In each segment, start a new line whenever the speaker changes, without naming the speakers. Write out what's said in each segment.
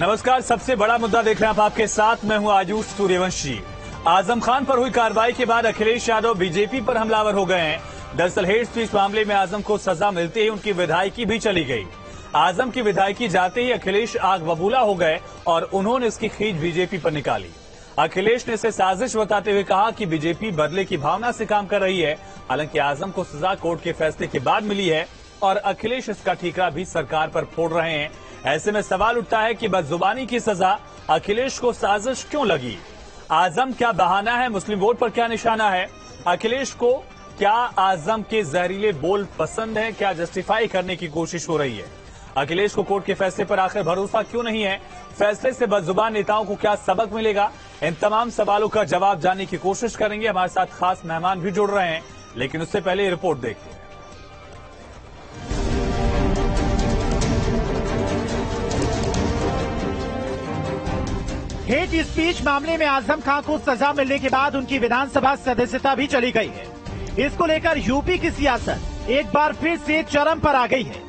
नमस्कार, सबसे बड़ा मुद्दा देख रहे हैं आप, आपके साथ मैं हूं आयुष सूर्यवंशी। आजम खान पर हुई कार्रवाई के बाद अखिलेश यादव बीजेपी पर हमलावर हो गए हैं। दरअसल हेट स्पीच मामले में आजम को सजा मिलते ही उनकी विधायकी भी चली गई। आजम की विधायकी जाते ही अखिलेश आग बबूला हो गए और उन्होंने इसकी खींच बीजेपी पर निकाली। अखिलेश ने इसे साजिश बताते हुए कहा कि बीजेपी बदले की भावना से काम कर रही है। हालांकि आजम को सजा कोर्ट के फैसले के बाद मिली है और अखिलेश इसका ठीकरा भी सरकार पर फोड़ रहे हैं। ऐसे में सवाल उठता है कि बदजुबानी की सजा अखिलेश को साजिश क्यों लगी? आजम क्या बहाना है? मुस्लिम वोट पर क्या निशाना है? अखिलेश को क्या आजम के जहरीले बोल पसंद है? क्या जस्टिफाई करने की कोशिश हो रही है? अखिलेश को कोर्ट के फैसले पर आखिर भरोसा क्यों नहीं है? फैसले से बदजुबान नेताओं को क्या सबक मिलेगा? इन तमाम सवालों का जवाब जानने की कोशिश करेंगे। हमारे साथ खास मेहमान भी जुड़ रहे हैं, लेकिन उससे पहले रिपोर्ट देखते हैं।
हेट स्पीच मामले में आजम खान को सजा मिलने के बाद उनकी विधानसभा सदस्यता भी चली गई है। इसको लेकर यूपी की सियासत एक बार फिर से चरम पर आ गई है।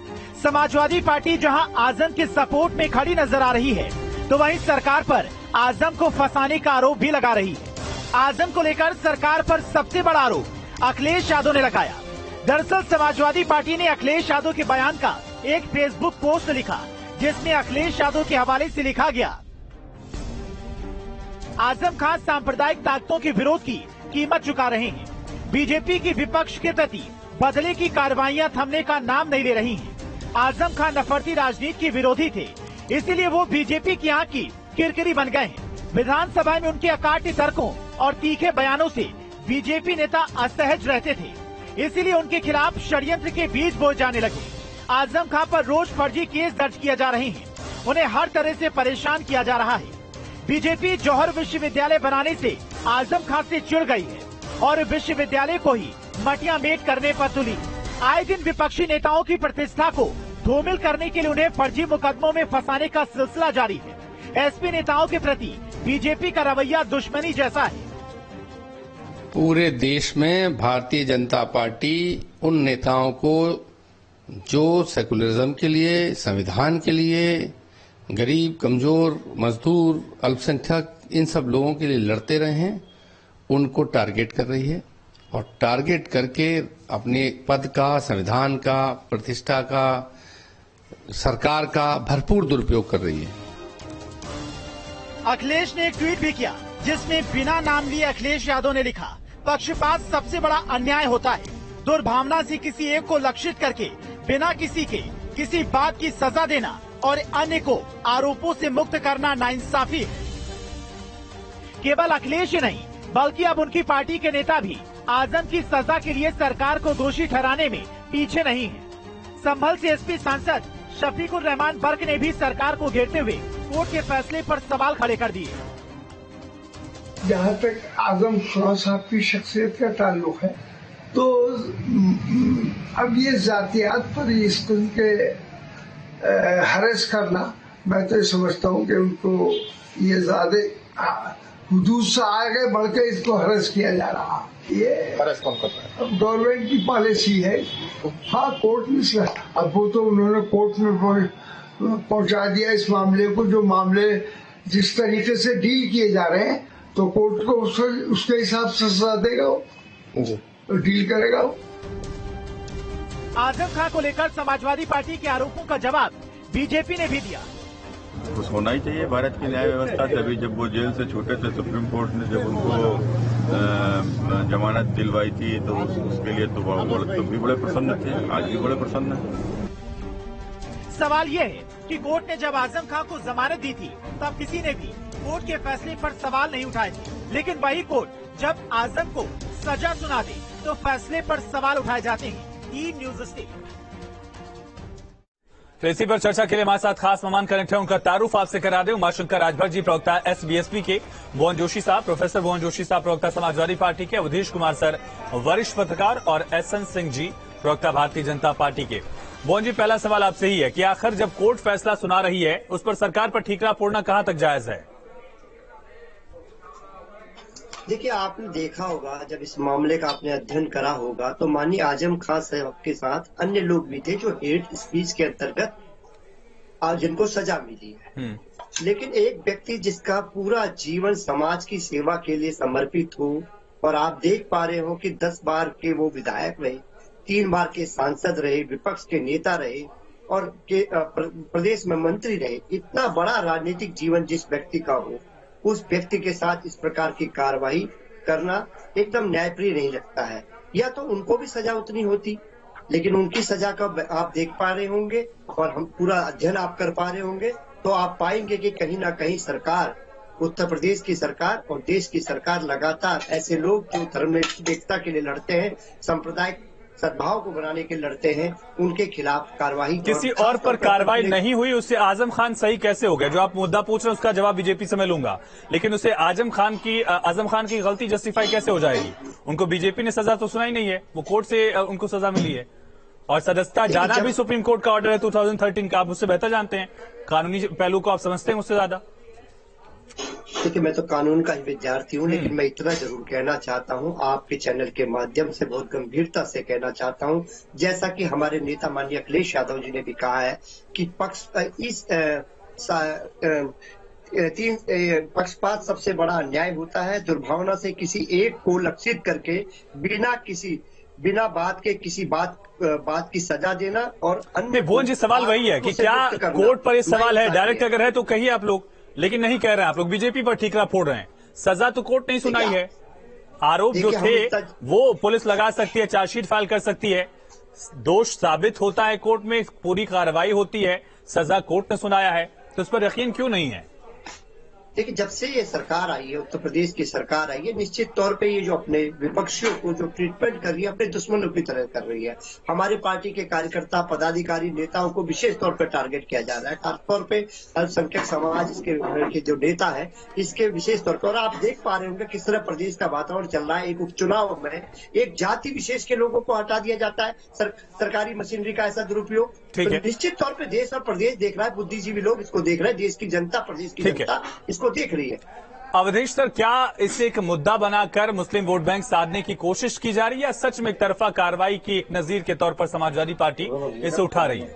समाजवादी पार्टी जहां आजम के सपोर्ट में खड़ी नजर आ रही है, तो वहीं सरकार पर आजम को फंसाने का आरोप भी लगा रही है। आजम को लेकर सरकार पर सबसे बड़ा आरोप अखिलेश यादव ने लगाया। दरअसल समाजवादी पार्टी ने अखिलेश यादव के बयान का एक फेसबुक पोस्ट लिखा, जिसमें अखिलेश यादव के हवाले से लिखा गया, आजम खान सांप्रदायिक ताकतों के विरोध की कीमत चुका रहे हैं। बीजेपी की विपक्ष के प्रति बदले की कार्रवाइयां थमने का नाम नहीं ले रही हैं। आजम खान नफरती राजनीति के विरोधी थे, इसीलिए वो बीजेपी की आंख की किरकिरी बन गए हैं। विधानसभा में उनके अकाट्य तर्कों और तीखे बयानों से बीजेपी नेता असहज रहते थे, इसीलिए उनके खिलाफ षड्यंत्र के बीज बोए जाने लगे। आजम खान पर रोज फर्जी केस दर्ज किए जा रहे हैं, उन्हें हर तरह से परेशान किया जा रहा है। बीजेपी जौहर विश्वविद्यालय बनाने से आजम खान से चिढ़ गई है और विश्वविद्यालय को ही मटिया मेट करने पर तुली। आए दिन विपक्षी नेताओं की प्रतिष्ठा को धूमिल करने के लिए उन्हें फर्जी मुकदमों में फंसाने का सिलसिला जारी है। एसपी नेताओं के प्रति बीजेपी का रवैया दुश्मनी जैसा है।
पूरे देश में भारतीय जनता पार्टी उन नेताओं को जो सेकुलरिज्म के लिए, संविधान के लिए, गरीब, कमजोर, मजदूर, अल्पसंख्यक, इन सब लोगों के लिए लड़ते रहे हैं, उनको टारगेट कर रही है और टारगेट करके अपने पद का, संविधान का, प्रतिष्ठा का, सरकार का भरपूर दुरुपयोग कर रही है।
अखिलेश ने एक ट्वीट भी किया, जिसमें बिना नाम लिए अखिलेश यादव ने लिखा, पक्षपात सबसे बड़ा अन्याय होता है। दुर्भावना से किसी एक को लक्षित करके बिना किसी के किसी बात की सजा देना और अन्य को आरोपों से मुक्त करना नाइंसाफी है। केवल अखिलेश ही नहीं, बल्कि अब उनकी पार्टी के नेता भी आजम की सजा के लिए सरकार को दोषी ठहराने में पीछे नहीं है। संभल से एसपी सांसद शफीकुर रहमान बर्क ने भी सरकार को घेरते हुए कोर्ट के फैसले पर सवाल खड़े कर दिए।
जहाँ तक आजम खान साहब की शख्सियत का ताल्लुक है, तो अब ये जातियात पर इस किस्म के हरेस करना, मैं तो समझता हूँ कि उनको ये ज्यादा हुदूद से आगे बढ़ के इसको हरेस किया जा रहा। ये हरेस कौन करता है? अब गवर्नमेंट की पॉलिसी है। हाँ, कोर्ट में अब वो तो उन्होंने कोर्ट में पहुंचा दिया इस मामले को। जो मामले जिस तरीके से डील किए जा रहे हैं, तो कोर्ट को उसके हिसाब से सजा देगा, वो डील करेगा वो।
आजम खान को लेकर समाजवादी पार्टी के आरोपों का जवाब बीजेपी ने भी दिया।
कुछ होना ही चाहिए भारत की न्याय व्यवस्था। तभी जब वो जेल से छूटे थे, सुप्रीम कोर्ट ने जब उनको जमानत दिलवाई थी, तो उसके लिए तो भी बड़े प्रसन्न थे, आज भी बड़े प्रसन्न हैं।
सवाल ये है कि कोर्ट ने जब आजम खान को जमानत दी थी, तब किसी ने भी कोर्ट के फैसले पर सवाल नहीं उठाए थे, लेकिन वही कोर्ट जब आजम को सजा सुना दे, तो फैसले पर सवाल उठाए जाते हैं। News state.
तो इसी पर चर्चा के लिए हमारे साथ खास मेहमान कनेक्ट है, उनका तारुफ आपसे करा दे। उमाशंकर राजभर जी, प्रवक्ता एसबीएसपी के, भुवन जोशी साहब, प्रोफेसर भुवन जोशी साहब, प्रवक्ता समाजवादी पार्टी के, अवधेश कुमार सर, वरिष्ठ पत्रकार, और एसएन सिंह जी, प्रवक्ता भारतीय जनता पार्टी के। भुवन जी, पहला सवाल आपसे ही है कि आखिर जब कोर्ट फैसला सुना रही है, उस पर सरकार पर ठीकरा फोड़ना कहां तक जायज है?
देखिए, आपने देखा होगा, जब इस मामले का आपने अध्ययन करा होगा, तो माननीय आजम खान साहब के साथ अन्य लोग भी थे जो हेट स्पीच के अंतर्गत जिनको सजा मिली है। लेकिन एक व्यक्ति जिसका पूरा जीवन समाज की सेवा के लिए समर्पित हो, और आप देख पा रहे हो कि 10 बार के वो विधायक रहे, 3 बार के सांसद रहे, विपक्ष के नेता रहे और प्रदेश में मंत्री रहे, इतना बड़ा राजनीतिक जीवन जिस व्यक्ति का हो, उस व्यक्ति के साथ इस प्रकार की कार्रवाई करना एकदम न्यायप्रिय नहीं लगता है। या तो उनको भी सजा उतनी होती, लेकिन उनकी सजा का आप देख पा रहे होंगे और हम पूरा अध्ययन आप कर पा रहे होंगे, तो आप पाएंगे कि कहीं ना कहीं सरकार, उत्तर प्रदेश की सरकार और देश की सरकार लगातार ऐसे लोग जो धर्मनिरपेक्षता के लिए लड़ते हैं, सांप्रदायिक सद्भाव को बनाने के लिए लड़ते हैं, उनके खिलाफ कार्रवाई।
किसी और पर कार्रवाई नहीं हुई, उससे आजम खान सही कैसे हो गए? जो आप मुद्दा पूछ रहे हैं उसका जवाब बीजेपी से मैं लूंगा, लेकिन उससे आजम खान की गलती जस्टिफाई कैसे हो जाएगी? उनको बीजेपी ने सजा तो सुनाई नहीं है, वो कोर्ट से उनको सजा मिली है, और सदस्यता जाना भी सुप्रीम कोर्ट का ऑर्डर है 2013 का। आप उससे बेहतर जानते हैं, कानूनी पहलू को आप समझते हैं मुझसे ज्यादा।
देखिए, मैं तो कानून का ही विद्यार्थी हूँ, लेकिन मैं इतना जरूर कहना चाहता हूँ, आपके चैनल के माध्यम से बहुत गंभीरता से कहना चाहता हूँ, जैसा कि हमारे नेता माननीय अखिलेश यादव जी ने भी कहा है कि पक्षपात सबसे बड़ा अन्याय होता है। दुर्भावना से किसी एक को लक्षित करके बिना बात के किसी बात की सजा देना और अन्य।
भुवन जी, सवाल वही है कि क्या कोर्ट पर ये सवाल है, डायरेक्ट अगर है तो कहिए आप लोग, लेकिन नहीं कह रहे हैं आप लोग, बीजेपी पर ठीकरा फोड़ रहे हैं। सजा तो कोर्ट नहीं सुनाई है, आरोप जो थे वो पुलिस लगा सकती है, चार्जशीट फाइल कर सकती है, दोष साबित होता है कोर्ट में, पूरी कार्रवाई होती है, सजा कोर्ट ने सुनाया है, तो उस पर यकीन क्यों नहीं है?
देखिए, जब से ये सरकार आई है, उत्तर प्रदेश की सरकार आई है, निश्चित तौर पे ये जो अपने विपक्षियों को जो ट्रीटमेंट कर रही है, अपने दुश्मनों की तरह कर रही है। हमारी पार्टी के कार्यकर्ता, पदाधिकारी, नेताओं को विशेष तौर पर टारगेट किया जा रहा है, खासतौर पे अल्पसंख्यक समाज इसके जो नेता है, इसके विशेष तौर पर। और आप देख पा रहे होंगे किस तरह प्रदेश का वातावरण चल रहा है। एक उपचुनाव में एक जाति विशेष के लोगों को हटा दिया जाता है, सरकारी मशीनरी का ऐसा दुरुपयोग। तो निश्चित तौर पर देश और प्रदेश देख रहा है, बुद्धिजीवी लोग इसको देख रहे हैं, देश की जनता, प्रदेश की जनता इसको देख रही है।
अवधेश सर, क्या इसे एक मुद्दा बनाकर मुस्लिम वोट बैंक साधने की कोशिश की जा रही है, या सच में एक तरफा कार्रवाई की एक नजीर के तौर पर समाजवादी पार्टी इसे उठा रही है?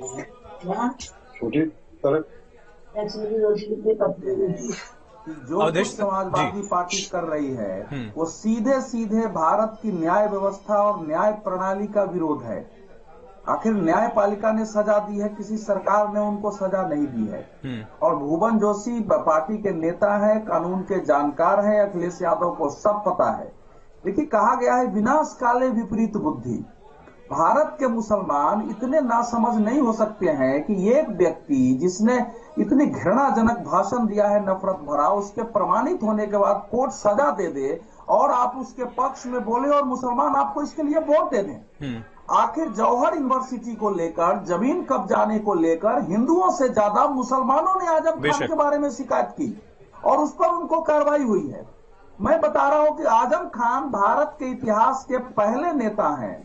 जो समाजवादी पार्टी कर रही है वो सीधे सीधे भारत की न्याय व्यवस्था और न्याय प्रणाली का विरोध है। आखिर न्यायपालिका ने सजा दी है, किसी सरकार ने उनको सजा नहीं दी है। और भुवन जोशी पार्टी के नेता है, कानून के जानकार है, अखिलेश यादव को सब पता है। देखिए, कहा गया है विनाश काले विपरीत बुद्धि। भारत के मुसलमान इतने नासमझ नहीं हो सकते हैं कि एक व्यक्ति जिसने इतनी घृणाजनक भाषण दिया है, नफरत भरा, उसके प्रमाणित होने के बाद कोर्ट सजा दे दे और आप उसके पक्ष में बोले और मुसलमान आपको इसके लिए वोट दे दें। आखिर जौहर यूनिवर्सिटी को लेकर, जमीन कब्जाने को लेकर हिंदुओं से ज्यादा मुसलमानों ने आजम खान के बारे में शिकायत की और उस पर उनको कार्रवाई हुई है। मैं बता रहा हूं कि आजम खान भारत के इतिहास के पहले नेता हैं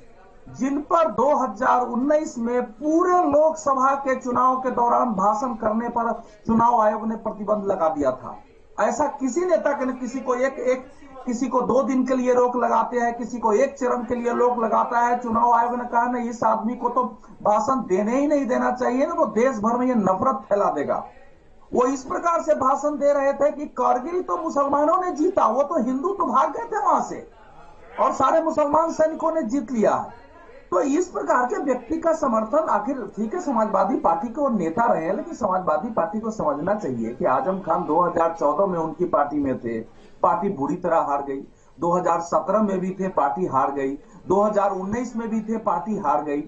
जिन पर 2019 में पूरे लोकसभा के चुनाव के दौरान भाषण करने पर चुनाव आयोग ने प्रतिबंध लगा दिया था। ऐसा किसी नेता के, किसी को 2 दिन के लिए रोक लगाते हैं, किसी को 1 चरण के लिए रोक लगाता है। चुनाव आयोग ने कहा नहीं, इस आदमी को तो भाषण देने ही नहीं देना चाहिए ना, तो देश भर में ये नफरत फैला देगा। वो इस प्रकार से भाषण दे रहे थे कि कारगिल तो मुसलमानों ने जीता, वो तो हिंदू तो भाग गए थे वहां से और सारे मुसलमान सैनिकों ने जीत लिया है। तो इस प्रकार के व्यक्ति का समर्थन, आखिर ठीक है समाजवादी पार्टी के वो नेता रहे हैं, लेकिन समाजवादी पार्टी को समझना चाहिए कि आजम खान 2014 में उनकी पार्टी में थे, पार्टी बुरी तरह हार गई। 2017 में भी थे, पार्टी हार गई। 2019 में भी थे, पार्टी हार गई।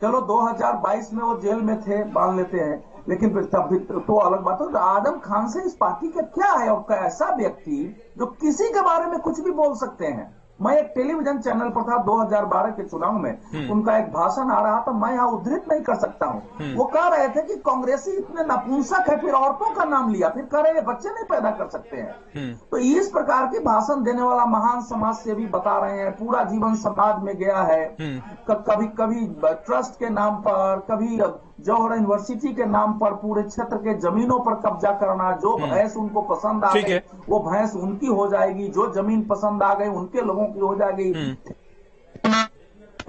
चलो 2022 में वो जेल में थे, मान लेते हैं, लेकिन फिर तब भी तो अलग बात है। आजम खान से इस पार्टी का क्या है? और ऐसा व्यक्ति जो किसी के बारे में कुछ भी बोल सकते हैं। मैं एक टेलीविजन चैनल पर था 2012 के चुनाव में, उनका एक भाषण आ रहा था, मैं यहाँ उद्धृत नहीं कर सकता हूँ। वो कह रहे थे कि कांग्रेसी इतने नपुंसक है, फिर औरतों का नाम लिया, फिर कह रहे बच्चे नहीं पैदा कर सकते हैं। तो इस प्रकार के भाषण देने वाला महान समाज सेवी बता रहे हैं, पूरा जीवन समाज में गया है, कभी कभी ट्रस्ट के नाम पर, कभी जौहर यूनिवर्सिटी के नाम पर पूरे क्षेत्र के जमीनों पर कब्जा करना। जो भैंस उनको पसंद आ गई वो भैंस उनकी हो जाएगी, जो जमीन पसंद आ गई उनके लोगों की हो जाएगी।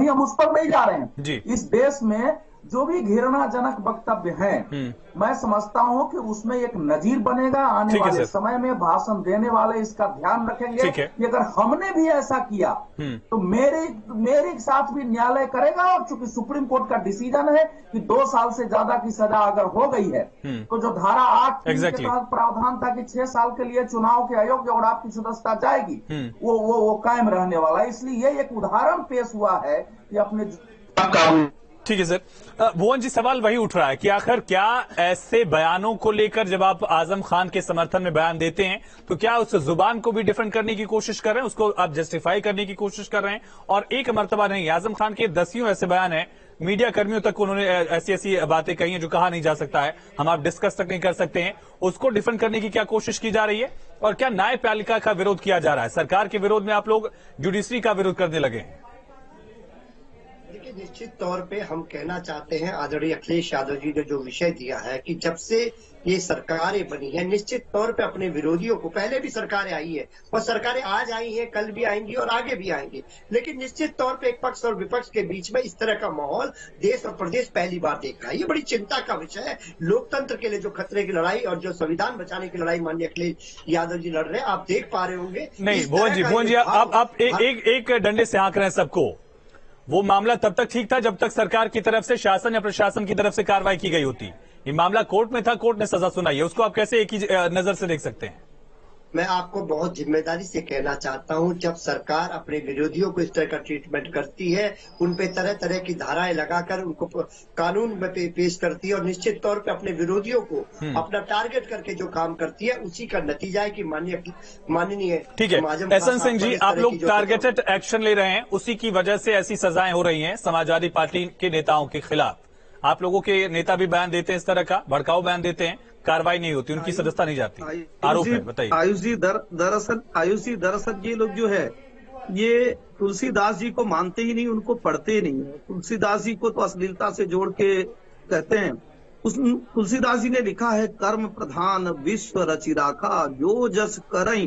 हम उस पर नहीं जा रहे हैं। इस देश में जो भी घृणाजनक वक्तव्य हैं, मैं समझता हूं कि उसमें एक नजीर बनेगा। आने वाले समय में भाषण देने वाले इसका ध्यान रखेंगे कि अगर हमने भी ऐसा किया तो मेरे साथ भी न्यायालय करेगा। और चूंकि सुप्रीम कोर्ट का डिसीजन है कि 2 साल से ज्यादा की सजा अगर हो गई है तो जो धारा 8 के तहत प्रावधान था कि 6 साल के लिए चुनाव के अयोग्य और आपकी सदस्यता जाएगी, वो कायम रहने वाला। इसलिए ये एक उदाहरण पेश हुआ है कि अपने
ठीक है सर। भुवन जी, सवाल वही उठ रहा है कि आखिर क्या ऐसे बयानों को लेकर जब आप आजम खान के समर्थन में बयान देते हैं तो क्या उस जुबान को भी डिफेंड करने की कोशिश कर रहे हैं, उसको आप जस्टिफाई करने की कोशिश कर रहे हैं? और एक मर्तबा नहीं, आजम खान के 10 ऐसे बयान हैं, मीडिया कर्मियों तक उन्होंने ऐसी ऐसी बातें कही हैं जो कहा नहीं जा सकता है, हम आप डिस्कस तक नहीं कर सकते हैं, उसको डिफेंड करने की क्या कोशिश की जा रही है? और क्या न्यायपालिका का विरोध किया जा रहा है? सरकार के विरोध में आप लोग जुडिशरी का विरोध करने लगे हैं?
निश्चित तौर पे हम कहना चाहते हैं, आदरणीय अखिलेश यादव जी ने जो विषय दिया है कि जब से ये सरकारें बनी है, निश्चित तौर पे अपने विरोधियों को, पहले भी सरकारें आई है और सरकारें आज आई हैं, कल भी आएंगी और आगे भी आएंगी, लेकिन निश्चित तौर पे एक पक्ष और विपक्ष के बीच में इस तरह का माहौल देश और प्रदेश पहली बार देख रहा है। ये बड़ी चिंता का विषय है। लोकतंत्र के लिए जो खतरे की लड़ाई और जो संविधान बचाने की लड़ाई माननीय अखिलेश यादव जी लड़ रहे हैं, आप देख पा रहे होंगे।
नहीं भुवन जी, आप एक डंडे से हाँक रहे हैं सबको। वो मामला तब तक ठीक था जब तक सरकार की तरफ से, शासन या प्रशासन की तरफ से कार्रवाई की गई होती। ये मामला कोर्ट में था, कोर्ट ने सजा सुनाई है, उसको आप कैसे एक ही नजर से देख सकते हैं?
मैं आपको बहुत जिम्मेदारी से कहना चाहता हूं, जब सरकार अपने विरोधियों को इस तरह का ट्रीटमेंट करती है, उन पे तरह तरह की धाराएं लगाकर उनको कानून में पेश करती है और निश्चित तौर पे अपने विरोधियों को अपना टारगेट करके जो काम करती है, उसी का नतीजा है कि माननीय
ठीक है एहसन सिंह जी, आप लोग टारगेटेड एक्शन ले रहे हैं, उसी की वजह से ऐसी सजाएं हो रही हैं समाजवादी पार्टी के नेताओं के खिलाफ। आप लोगों के नेता भी बयान देते हैं इस तरह का, भड़काऊ बयान देते हैं, कार्रवाई नहीं होती, उनकी सदस्यता नहीं जाती, आरोप है। बताइए
आयुष जी, दरअसल ये लोग जो है ये तुलसीदास जी को मानते ही नहीं, उनको पढ़ते ही नहीं है। तुलसीदास जी को तो अश्लीलता से जोड़ के कहते हैं। तुलसीदास जी ने लिखा है, कर्म प्रधान विश्व रचि राखा, जो जस करई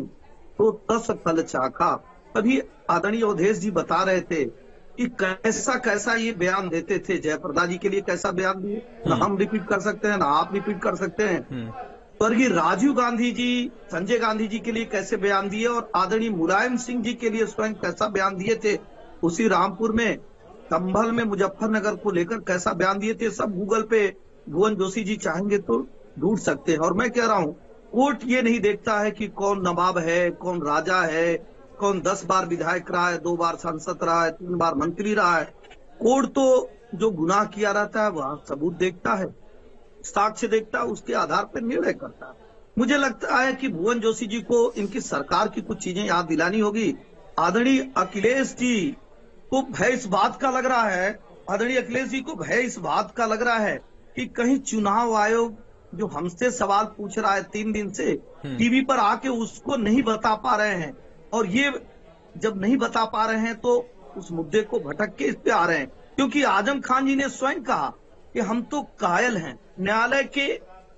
तो तस फल चाखा। अभी आदरणीय अवधेश जी बता रहे थे कि कैसा ये बयान देते थे। जयप्रदा जी के लिए कैसा बयान दिए, ना हम रिपीट कर सकते हैं ना आप रिपीट कर सकते हैं। स्वर्गीय राजीव गांधी जी, संजय गांधी जी के लिए कैसे बयान दिए और आदरणीय मुलायम सिंह जी के लिए स्वयं कैसा बयान दिए थे। उसी रामपुर में, संभल में, मुजफ्फरनगर को लेकर कैसा बयान दिए थे, सब गूगल पे भुवन जोशी जी चाहेंगे तो ढूंढ सकते हैं। और मैं कह रहा हूँ, कोर्ट ये नहीं देखता है कि कौन नवाब है, कौन राजा है, कौन 10 बार विधायक रहा है, 2 बार सांसद रहा है, 3 बार मंत्री रहा है। कोर्ट तो जो गुनाह किया रहता है वह सबूत देखता है, साक्ष्य देखता है, उसके आधार पर निर्णय करता है। मुझे लगता है कि भुवन जोशी जी को इनकी सरकार की कुछ चीजें याद दिलानी होगी। आदरणीय अखिलेश जी को भय इस बात का लग रहा है, आदरणीय अखिलेश जी को भय इस बात का लग रहा है कि कहीं चुनाव आयोग जो हमसे सवाल पूछ रहा है 3 दिन से टीवी पर आके, उसको नहीं बता पा रहे हैं। और ये जब नहीं बता पा रहे हैं तो उस मुद्दे को भटक के इस पे आ रहे हैं, क्योंकि आजम खान जी ने स्वयं कहा कि हम तो कायल हैं, न्यायालय के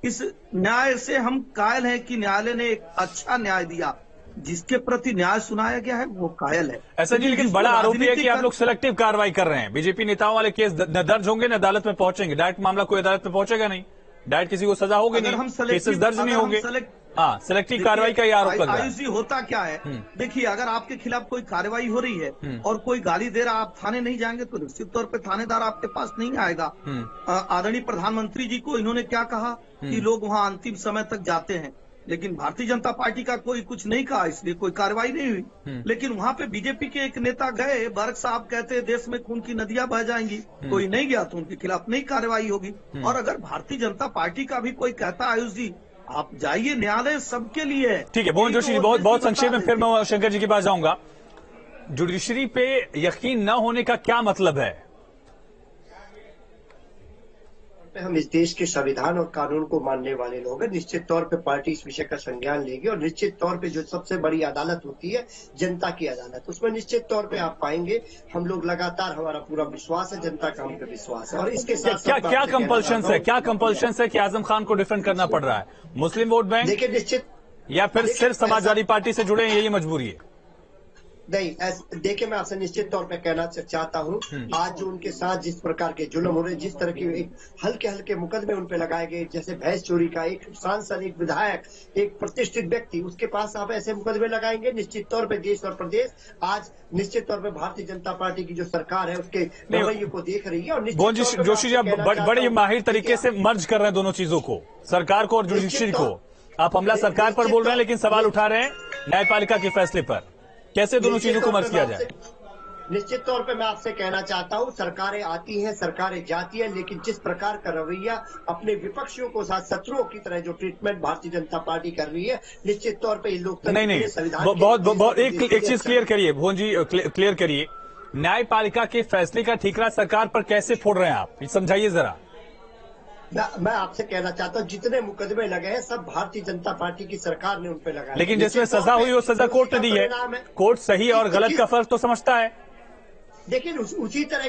इस न्याय से हम कायल हैं कि न्यायालय ने एक अच्छा न्याय दिया, जिसके प्रति न्याय सुनाया गया है वो कायल है।
ऐसा जी, लेकिन बड़ा आरोप है कि आप लोग सिलेक्टिव कार्रवाई कर रहे हैं। बीजेपी नेताओं वाले केस न दर्ज होंगे न अदालत में पहुंचेंगे, डायरेक्ट मामला कोई अदालत में पहुंचेगा नहीं, डायरेक्ट किसी को सजा होगी नहीं, केसेस दर्ज नहीं होंगे। हाँ, सिलेक्टिव कार्रवाई का ये आरोप लग रहा है।
आयुष जी, होता क्या है, देखिए, अगर आपके खिलाफ कोई कार्रवाई हो रही है और कोई गाली दे रहा, आप थाने नहीं जाएंगे तो निश्चित तौर पे थानेदार आपके पास नहीं आएगा। आदरणीय प्रधानमंत्री जी को इन्होंने क्या कहा कि लोग वहाँ अंतिम समय तक जाते हैं, लेकिन भारतीय जनता पार्टी का कोई कुछ नहीं कहा, इसलिए कोई कार्रवाई नहीं हुई। लेकिन वहाँ पे बीजेपी के एक नेता गए, बर्क साहब कहते देश में खून की नदियां बह जाएंगी, कोई नहीं गया तो उनके खिलाफ नहीं कार्रवाई होगी। और अगर भारतीय जनता पार्टी का भी कोई कहता, आयुष जी आप जाइए, न्यायालय सबके लिए है।
ठीक है भुवन जोशी जी, बहुत संक्षेप में, फिर मैं शंकर जी के पास जाऊंगा। जुडिशरी पे यकीन न होने का क्या मतलब है?
हम इस देश के संविधान और कानून को मानने वाले लोग हैं। निश्चित तौर पे पार्टी इस विषय का संज्ञान लेगी और निश्चित तौर पे जो सबसे बड़ी अदालत होती है जनता की अदालत, उसमें निश्चित तौर पे आप पाएंगे, हम लोग लगातार, हमारा पूरा विश्वास है, जनता का हम पे विश्वास है। और इसके साथ
क्या कंपल्शन है कि आजम खान को डिफेंड करना पड़ रहा है? मुस्लिम वोट बैंक,
देखिए, निश्चित
या फिर सिर्फ समाजवादी पार्टी से जुड़े हैं, यही मजबूरी है?
नहीं, देखिए मैं आपसे निश्चित तौर पे कहना चाहता हूँ, आज जो उनके साथ जिस प्रकार के जुल्म हो रहे, जिस तरह के एक हल्के हल्के मुकदमे उन पे लगाए गए, जैसे भैंस चोरी का, एक सांसद, एक विधायक, एक प्रतिष्ठित व्यक्ति, उसके पास आप ऐसे मुकदमे लगाएंगे, निश्चित तौर पे देश और प्रदेश आज निश्चित तौर पे भारतीय जनता पार्टी की जो सरकार है उसके रवैये को देख रही है। और निश्चित
जोशी जी, आप बड़े माहिर तरीके से मर्ज कर रहे हैं दोनों चीजों को, सरकार को और जुडिशरी को। आप हमला सरकार पर बोल रहे हैं लेकिन सवाल उठा रहे हैं न्यायपालिका के फैसले पर। कैसे दोनों चीजों को मर्ज किया जाए?
निश्चित तौर पे मैं आपसे कहना चाहता हूँ, सरकारें आती हैं, सरकारें जाती हैं, लेकिन जिस प्रकार का रवैया अपने विपक्षियों को साथ शत्रुओं की तरह जो ट्रीटमेंट भारतीय जनता पार्टी कर रही है, निश्चित तौर पे लोकतंत्र
नहीं, बहुत एक चीज क्लियर करिए भुवन जी, क्लियर करिए, न्यायपालिका के फैसले का ठीकरा सरकार पर कैसे फोड़ रहे हैं आप, समझाइए जरा।
मैं आपसे कहना चाहता हूँ, जितने मुकदमे लगे हैं सब भारतीय जनता पार्टी की सरकार ने उन पे लगाए,
लेकिन जिसमें सजा हुई वो सजा कोर्ट ने दी है। कोर्ट सही और गलत का फर्क तो समझता है।
लेकिन उसी तरह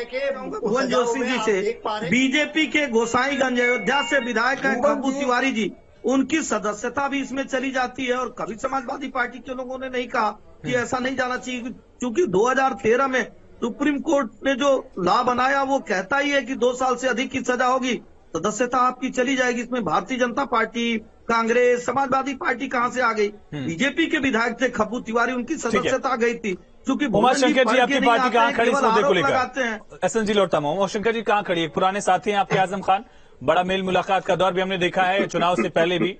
के
भुवन जोशी जी से बीजेपी के गोसाईगंज अयोध्या से विधायक है कब्बू तिवारी जी, उनकी सदस्यता भी इसमें चली जाती है। और कभी समाजवादी पार्टी के लोगों ने नहीं कहा कि ऐसा नहीं जाना चाहिए, क्योंकि 2013 में सुप्रीम कोर्ट ने जो लॉ बनाया वो कहता ही है कि 2 साल से अधिक की सजा होगी, सदस्यता आपकी चली जाएगी। इसमें भारतीय जनता पार्टी, कांग्रेस, समाजवादी पार्टी कहां से आ गई? बीजेपी के विधायक थे कब्बू तिवारी, उनकी सदस्यता गई थी, क्योंकि
उमाशंकर जी आपकी पार्टी कहाँ खड़ी इस मुद्दे को लेकर? एसएन जी लौटता हूं, उमाशंकर जी कहाँ खड़ी है? पुराने साथी हैं आपके आजम खान, बड़ा मेल मुलाकात का दौर भी हमने देखा है चुनाव से पहले भी,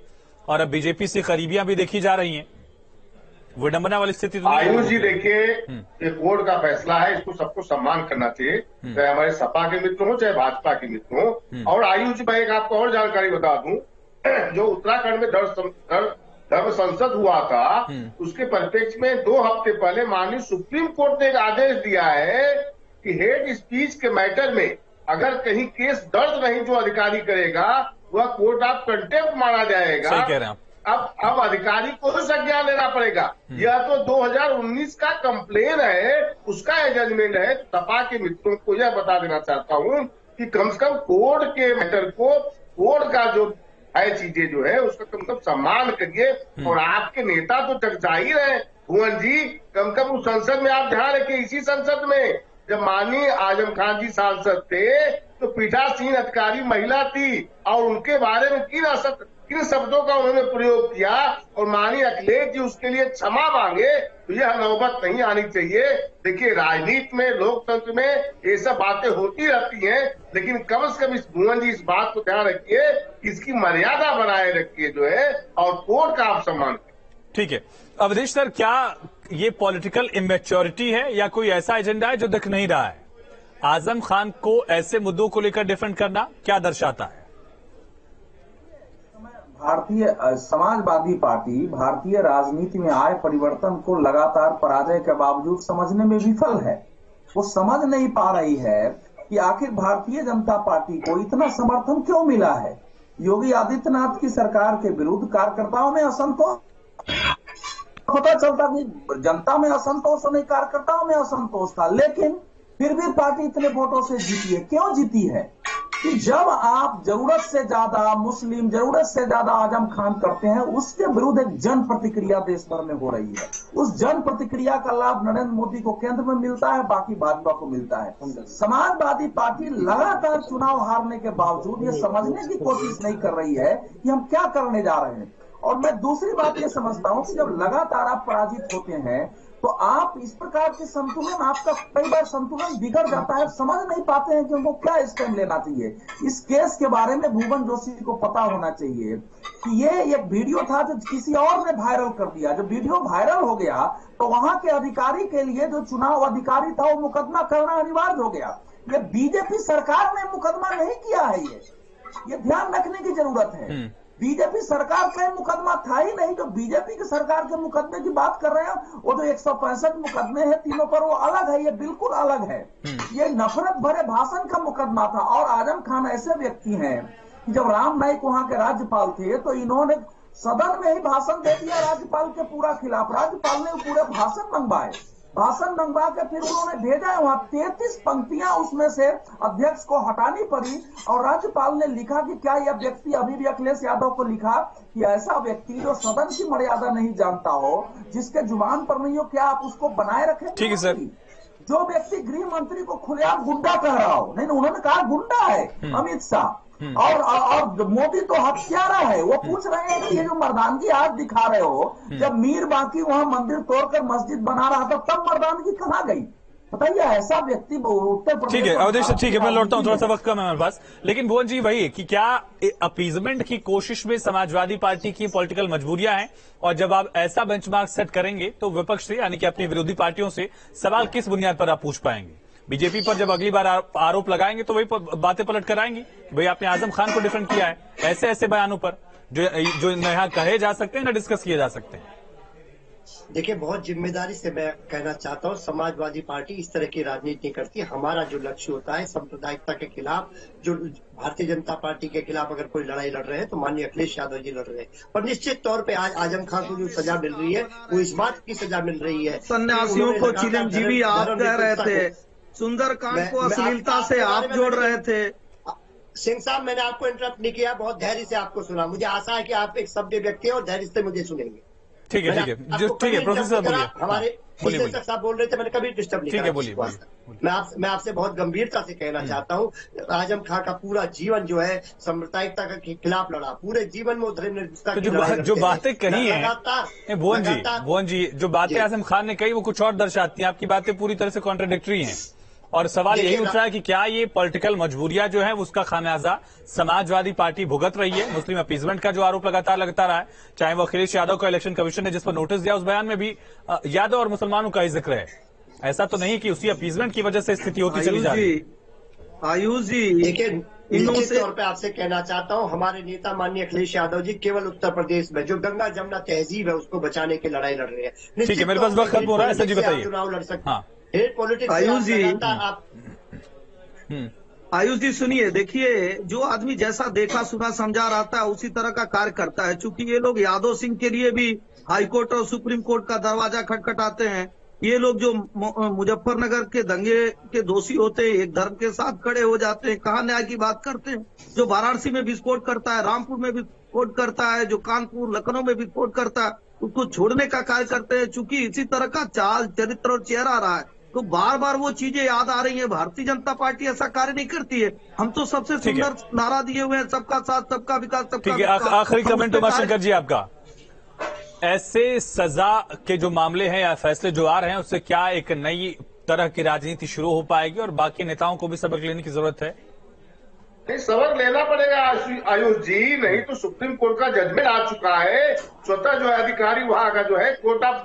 और अब बीजेपी से करीबियां भी देखी जा रही हैं। विडंबना वाली स्थिति तो
आयुष जी देखिए, ये कोर्ट का फैसला है, इसको सबको सम्मान करना चाहिए, चाहे हमारे सपा के मित्र हो चाहे भाजपा के मित्र हो। और आयुष जी, मैं एक आपको और जानकारी बता दूं, जो उत्तराखंड में धर्म संसद हुआ था, उसके परिप्रेक्ष्य में 2 हफ्ते पहले माननीय सुप्रीम कोर्ट ने एक आदेश दिया है कि हेट स्पीच के मैटर में अगर कहीं केस दर्ज नहीं जो अधिकारी करेगा, वह कोर्ट ऑफ कंटेम्प्ट माना जाएगा।
सही कह रहे हैं आप।
अब अधिकारी को भी संज्ञान लेना पड़ेगा। यह तो 2019 का कंप्लेन है, उसका यह जजमेंट है। सपा के मित्रों को यह बता देना चाहता हूं कि कम से कम कोर्ट के मैटर को, कोर्ट का जो है चीजें जो है उसका कम से कम सम्मान करिए। और आपके नेता तो जग जाहिर है भुवन जी, कम से कम उस संसद में आप ध्यान रखिए, इसी संसद में जब माननीय आजम खान जी सांसद थे तो पीठासीन अधिकारी महिला थी, और उनके बारे में किन शब्दों का उन्होंने प्रयोग किया, और माननीय अखिलेश जी उसके लिए क्षमा मांगे, तो यह नौबत नहीं आनी चाहिए। देखिए, राजनीति में, लोकतंत्र में ये सब बातें होती रहती हैं, लेकिन कम से कम इस भुवन जी इस बात को ध्यान रखिए कि इसकी मर्यादा बनाए रखिए जो है, और कोर्ट का आप सम्मान करिए।
ठीक है अवधेश सर, क्या ये पॉलिटिकल इमेच्योरिटी है या कोई ऐसा एजेंडा है जो दिख नहीं रहा है? आजम खान को ऐसे मुद्दों को लेकर डिफेंड करना क्या दर्शाता है?
भारतीय समाजवादी पार्टी भारतीय राजनीति में आए परिवर्तन को लगातार पराजय के बावजूद समझने में विफल है। वो समझ नहीं पा रही है कि आखिर भारतीय जनता पार्टी को इतना समर्थन क्यों मिला है। योगी आदित्यनाथ की सरकार के विरुद्ध कार्यकर्ताओं में असंतोष, पता चलता कि जनता में असंतोष नहीं, कार्यकर्ताओं में असंतोष था, लेकिन फिर भी पार्टी इतने वोटों से जीती है। क्यों जीती है? कि जब आप जरूरत से ज्यादा मुस्लिम, जरूरत से ज्यादा आजम खान करते हैं, उसके विरुद्ध एक जन प्रतिक्रिया देश भर में हो रही है। उस जन प्रतिक्रिया का लाभ नरेंद्र मोदी को केंद्र में मिलता है, बाकी भाजपा को मिलता है। समाजवादी पार्टी लगातार चुनाव हारने के बावजूद ये समझने की कोशिश नहीं कर रही है कि हम क्या करने जा रहे हैं। और मैं दूसरी बात ये समझता हूं कि जब लगातार आप पराजित होते हैं तो आप इस प्रकार के संतुलन, आपका कई बार संतुलन बिगड़ जाता है, समझ नहीं पाते हैं कि उनको क्या स्टैंड लेना चाहिए। इस केस के बारे में भुवन जोशी को पता होना चाहिए कि ये एक वीडियो था जो किसी और ने वायरल कर दिया। जब वीडियो वायरल हो गया तो वहां के अधिकारी के लिए, जो चुनाव अधिकारी था, वो मुकदमा करना अनिवार्य हो गया। ये बीजेपी सरकार ने मुकदमा नहीं किया है, ये ध्यान रखने की जरूरत है। बीजेपी सरकार पे मुकदमा था ही नहीं। जो बीजेपी की सरकार के मुकदमे की बात कर रहे हैं, वो जो 165 मुकदमे हैं तीनों पर, वो अलग है, ये बिल्कुल अलग है। ये नफरत भरे भाषण का मुकदमा था। और आजम खान ऐसे व्यक्ति हैं कि जब राम नाईक वहां के राज्यपाल थे तो इन्होंने सदन में ही भाषण दे दिया राज्यपाल के पूरा खिलाफ। राज्यपाल ने पूरे भाषण मंगवाए, भाषण मंगवा के फिर उन्होंने भेजा है वहां 33 पंक्तियां उसमें से अध्यक्ष को हटानी पड़ी और राज्यपाल ने लिखा कि क्या यह व्यक्ति अभी भी अखिलेश यादव को लिखा कि ऐसा व्यक्ति जो सदन की मर्यादा नहीं जानता हो, जिसके जुबान पर नहीं हो, क्या आप उसको बनाए रखें?
ठीक है सर।
जो व्यक्ति गृह मंत्री को खुलेआम गुंडा कह रहा हो, नहीं उन्होंने कहा गुंडा है अमित शाह, और मोदी तो हत्यारा है। वो पूछ रहे हैं कि ये जो मर्दानगी आज दिखा रहे हो, जब मीर बाकी वहां मंदिर तोड़कर मस्जिद बना रहा था तब मर्दानगी कहाँ गई? बताइए, ऐसा व्यक्ति उत्तर प्रदेश।
ठीक है अवधेश, ठीक है मैं लौटता हूं, थोड़ा सा वक्त कम है हमारे पास, लेकिन भुवन जी वही कि क्या अपीजमेंट की कोशिश में समाजवादी पार्टी की पॉलिटिकल मजबूरियां हैं, और जब आप ऐसा बेंचमार्क सेट करेंगे तो विपक्ष से यानी कि अपनी विरोधी पार्टियों से सवाल किस बुनियाद पर आप पूछ पाएंगे? बीजेपी पर जब अगली बार आरोप लगाएंगे तो वही बातें पलट कर आएंगी, भाई आपने आजम खान को डिफेंड किया है, ऐसे ऐसे बयानों पर जो न यहाँ कहे जा सकते हैं न डिस्कस किए जा सकते हैं।
देखिए, बहुत जिम्मेदारी से मैं कहना चाहता हूँ, समाजवादी पार्टी इस तरह की राजनीति करती है। हमारा जो लक्ष्य होता है सांप्रदायिकता के खिलाफ, जो भारतीय जनता पार्टी के खिलाफ अगर कोई लड़ाई लड़ रहे हैं तो माननीय अखिलेश यादव जी लड़ रहे हैं, और निश्चित तौर पे आज आजम खान को जो सजा मिल रही है वो इस बात की सजा मिल रही है।
सन्यासियों को चिरंजीवी आप कह रहे थे, सुंदरकांड को अश्लीलता से आप जोड़ रहे थे।
सिंह साहब, मैंने आपको इंटरप्ट नहीं किया, बहुत धैर्य से आपको सुना। मुझे आशा है कि आप एक सभ्य व्यक्ति हैं और धैर्य से मुझे सुनेंगे।
ठीक है ठीक है प्रोफेसर बोलिए।
हमारे निदेशक साहब बोल रहे थे, मैंने कभी डिस्टर्ब नहीं किया।
ठीक है बोलिए।
मैं आपसे बहुत गंभीरता से कहना चाहता हूँ, आजम खान का पूरा जीवन जो है सांप्रदायिकता के खिलाफ लड़ा, पूरे जीवन में
तो जो बातें कही हैं भुवन जी जो बातें आजम खान ने कही वो कुछ और दर्शाती हैं, आपकी बातें पूरी तरह से कॉन्ट्राडिक्टरी हैं, और सवाल यही उठ रहा है कि क्या ये पॉलिटिकल मजबूरियां जो है उसका खामियाजा समाजवादी पार्टी भुगत रही है? मुस्लिम अपीजमेंट का जो आरोप लगातार लगता रहा है, चाहे वो अखिलेश यादव का इलेक्शन कमीशन ने जिस पर नोटिस दिया उस बयान में भी यादव और मुसलमानों का ही जिक्र है। ऐसा तो नहीं कि उसी अपीजमेंट की वजह से स्थिति होती चली जा रही है।
आयुष जी,
देखिए, निश्चित तौर पे आपसे कहना चाहता हूँ, हमारे नेता माननीय अखिलेश यादव जी केवल उत्तर प्रदेश में जो गंगा जमुना तहजीब है उसको बचाने की लड़ाई लड़ रहे हैं।
ठीक है, मेरे पास वक्त खत्म हो रहा है, सर जी बताइए।
चुनाव लड़ सकते
हैं
आयुष जी सुनिए, देखिए, जो आदमी जैसा देखा सुना समझा रहता है उसी तरह का कार्य करता है। चूंकि ये लोग यादव सिंह के लिए भी हाईकोर्ट और सुप्रीम कोर्ट का दरवाजा खटखटाते हैं। ये लोग जो मुजफ्फरनगर के दंगे के दोषी होते हैं, एक धर्म के साथ खड़े हो जाते हैं, कहाँ न्याय की बात करते हैं। जो वाराणसी में विस्फोट करता है, रामपुर में विस्फोट करता है, जो कानपुर लखनऊ में विस्फोट करता है, उसको छोड़ने का कार्य करते हैं। चूंकि इसी तरह का चाल चरित्र और चेहरा रहा है तो बार बार वो चीजें याद आ रही है। भारतीय जनता पार्टी ऐसा कार्य नहीं करती है। हम तो सबसे सुंदर नारा दिए हुए हैं, सबका साथ सबका विकास सबका।
ठीक है, आखिरी कमेंट शंकर जी आपका। ऐसे सजा के जो मामले हैं या फैसले जो आ रहे हैं उससे क्या एक नई तरह की राजनीति शुरू हो पाएगी और बाकी नेताओं को भी सबक लेने की जरूरत है?
नहीं, सबक लेना पड़ेगा आयुष जी, नहीं तो सुप्रीम कोर्ट का जजमेंट आ चुका है। स्वतः जो है अधिकारी वहां का जो है कोर्ट ऑफ